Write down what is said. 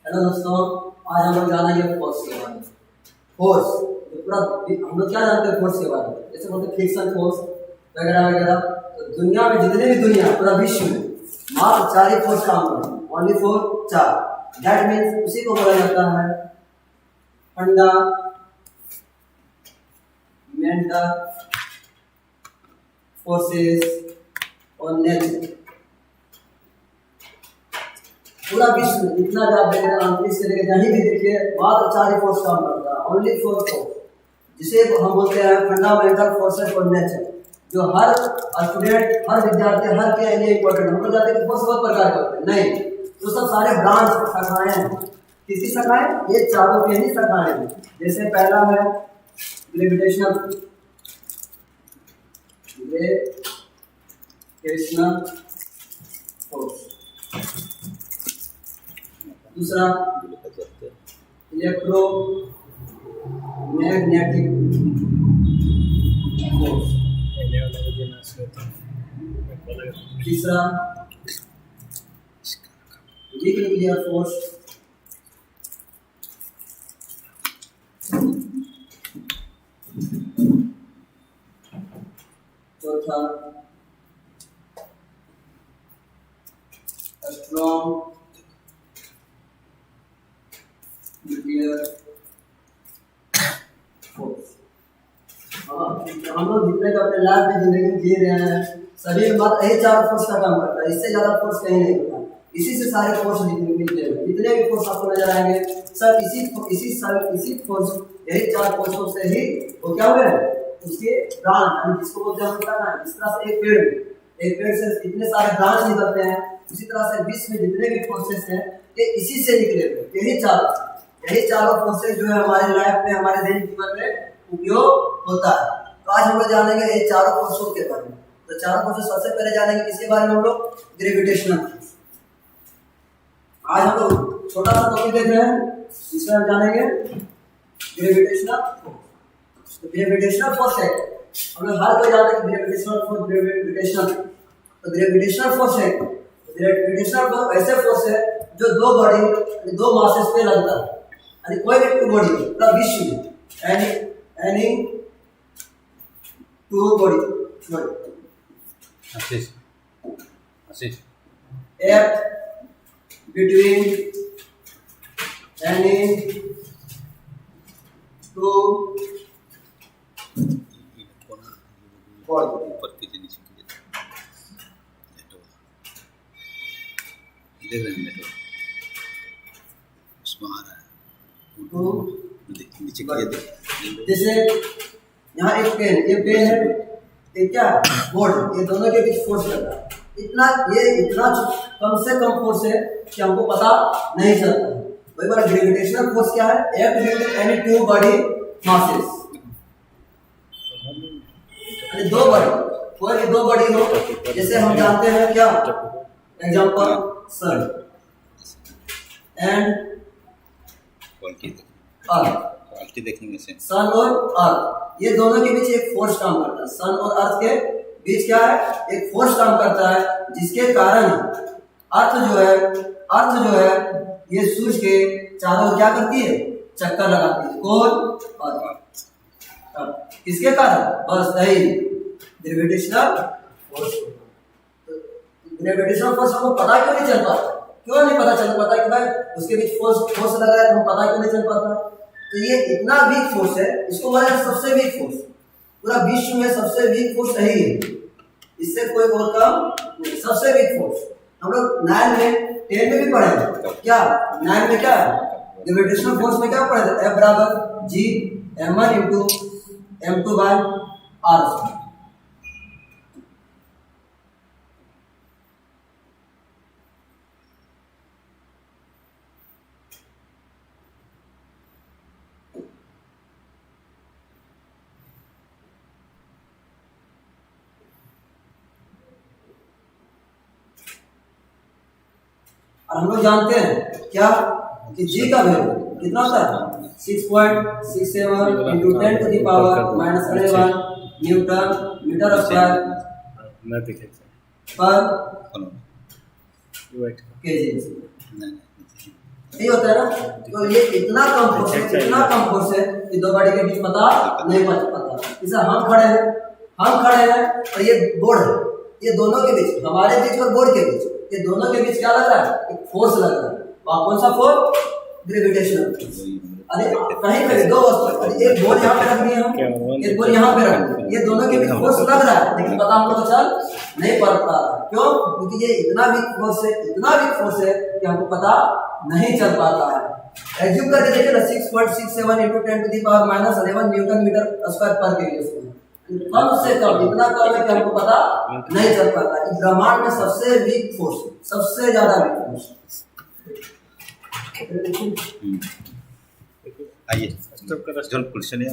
Hello दोस्तों, आज हम लोग जानेंगे फोर्स के बारे में। फोर्स पूरा हम लोग क्या जानते हैं फोर्स के बारे में, जैसे बोलते हैं फ्रिक्शन फोर्स वगैरह वगैरह। तो दुनिया में जितने भी दुनिया पूरा विश्व में मात्र 4 ही फोर्स काम करते हैं, ओनली फॉर 4। दैट मीन्स उसी को बोला जाता है फंडामेंटल फोर्सेस और नेचर। पूरा विश्व में जितना भी आप देखें अंतरिक्ष से लेकर कहीं भी देखिए मात्र 4 ही फोर्स काम करता है, ओनली फॉर फोर्स, जिसे हम बोलते हैं फंडामेंटल फोर्सेस फॉर नेचर, जो हर स्टूडेंट, हर विद्यार्थी, हर के लिए इंपॉर्टेंट। हम लोग जानते हैं कि फोर्स बहुत प्रकार के होते हैं, नहीं तो सब सारे ब्रांच शाखाएं हैं। किसी शाखाएं, ये चारों के ही शाखाएं हैं। जैसे पहला है ग्रेविटेशनल फोर्स, दूसरा इलेक्ट्रोमैग्नेटिक फोर्स, तीसरा वीक न्यूक्लियर फोर्स, चौथा स्ट्रॉन्ग न्यूक्लियर फोर्स। हम लोग जितने का अपने लाइफ में जिंदगी जी रहे हैं सभी मात्र यही 4 फोर्स का काम करता है, इससे ज्यादा फोर्स कहीं नहीं होता। इसी से सारे फोर्स मिलते हैं, जितने भी फोर्स आपको नजर आएंगे सब इसी फोर्स, यही 4 फोर्सों से ही वो क्या हुए उसके ब्रांच, जिसको बोलते हैं जिस तरह से एक पेड़ से इतने सारे ब्रांच निकलते हैं, उसी तरह से विश्व में जितने भी फोर्सेस हैं ये इसी से निकले हुए। यही चारों फोर्सेस जो है हमारे लाइफ में, हमारे दैनिक जीवन में उपयोग होता है। तो आज हम लोग जानेंगे ये चारों फोर्सों के बारे में। तो चारों फोर्सेस सबसे पहले जानेंगे किसके बारे में, हम लोग ग्रेविटेशनल फोर्स। आज हम लोग छोटा सा टॉपिक देख रहे हैं, इसमें हम जानेंगे ग्रेविटेशनल फोर्स। तो ग्रेविटेशनल फोर्स है, हम लोग हर कोई जानते हैं ग्रेविटेशनल फोर्स। तो ग्रेविटेशनल फोर्स है, ग्रेविटेशनल फोर्स ऐसे फोर्स है जो दो मासेस पे लगता है, यानी कोई भी टू बॉडी पूरा विश्व में any two body F between any two body, ऊपर के नीचे की देख रहे हैं मेट्रो उसमें आ रहा है नीचे की। जैसे यहाँ एक पेन, ये पेन है, ये क्या बोर्ड, ये दोनों के बीच फोर्स लगा, इतना कम से कम फोर्स है कि हमको पता नहीं चलता। वही बार ग्रेविटेशनल फोर्स क्या है, F between any two body masses, कोई दो बॉडी हो, जैसे हम जानते हैं क्या एग्जांपल सन एंड क्वालिटी देखेंगे से सन और अर्थ, ये दोनों के बीच एक फोर्स काम करता है। सन और अर्थ के बीच क्या है, एक फोर्स काम करता है, जिसके कारण अर्थ जो है ये सूर्य के चारों क्या करती है, चक्कर लगाती है। कौन? अर्थ। किसके कारण? बस यही ग्रेविटेशनल फोर्स। ग्रेविटेशनल फोर्स हमको पता क्यों नहीं चल पाता? क्यों नहीं पता चल पाता कि भाई उसके बीच फोर्स लग रहा है, तो हम पता क्यों नहीं चल पाता? तो ये इतना वीक फोर्स है, इसको बोला जाता है सबसे वीक फोर्स। पूरा विश्व में सबसे वीक फोर्स यही है, इससे कोई और कम नहीं, सबसे वीक फोर्स। हम लोग 9 में 10 में भी पढ़े क्या, 9 में क्या है ग्रेविटेशनल फोर्स में क्या पढ़े थे, F बराबर G m1 into m2 by r square. और हम लोग जानते हैं क्या कि G का वैल्यू कितना होता है, 6.67 into 10 to the power -11 newton metre square पर केजी। यही होता है ना। तो ये इतना कम फोर्स है, इतना कम फोर्स है कि दो गाड़ी के बीच पता नहीं पड़ पाता। जैसे हम खड़े हैं और ये बोर्ड है, ये दोनों के बीच, हमारे बीच और बोर्ड के बीच, ये दोनों के बीच क्या लग रहा है? एक फोर्स लग रहा है। वहाँ कौन सा फोर्स? Gravitational force. अरे कहीं पे दो वस्तु, एक बॉल यहाँ पे रख दिए हम, एक बॉल यहाँ पे रख दिए, ये दोनों के बीच फोर्स लग रहा है, लेकिन पता हमको तो चल नहीं पड़ रहा। क्यों? क्योंकि ये इतना वीक फोर्स है, इतना वीक फोर्स है कि हमको पता नहीं चल पाता है। एज्यूम करके देखिए ना, 6.67 × 10⁻11 न्यूटन मीटर स्क्वायर पर केजी। कम से कम, इतना कम है कि हमको पता नहीं चल पाता। इस ब्रह्मांड में सबसे वीक फोर्स, सबसे ज्यादा वीक फोर्स। आइए, जो क्वेश्चन है